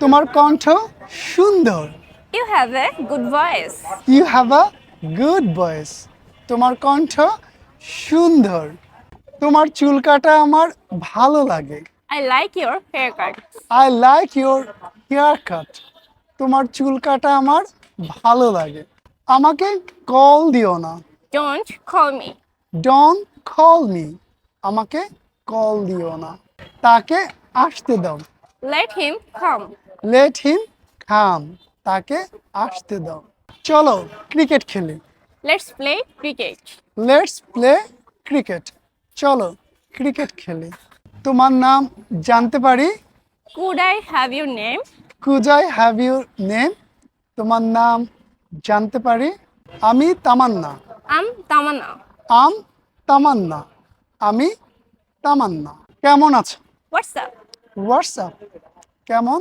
তোমার কণ্ঠ সুন্দর। You have a good voice. You have a good voice. তোমার কণ্ঠ সুন্দর। তোমার চুল কাটা আমার ভালো লাগে। I like your haircut. I like your haircut. তোমার চুল কাটা আমার ভালো লাগে। আমাকে কল দিও না। Don't call me. Don't call me. আমাকে কল দিও না। তাকে আসতে দাও। Let him come. Let him come. তাকে আসতে দাও। চলো ক্রিকেট খেলি। Let's play cricket. Let's play cricket. চলো ক্রিকেট খেলি। তোমার নাম জানতে পারি? Could I have your name? Could I have your name? তোমার নাম জানতে পারি? আমি তামান্না। I'm Tamana. আম তামান্না। আমি তামান্না। কেমন আছো? What's up? হোয়াটসঅ্যাপ। কেমন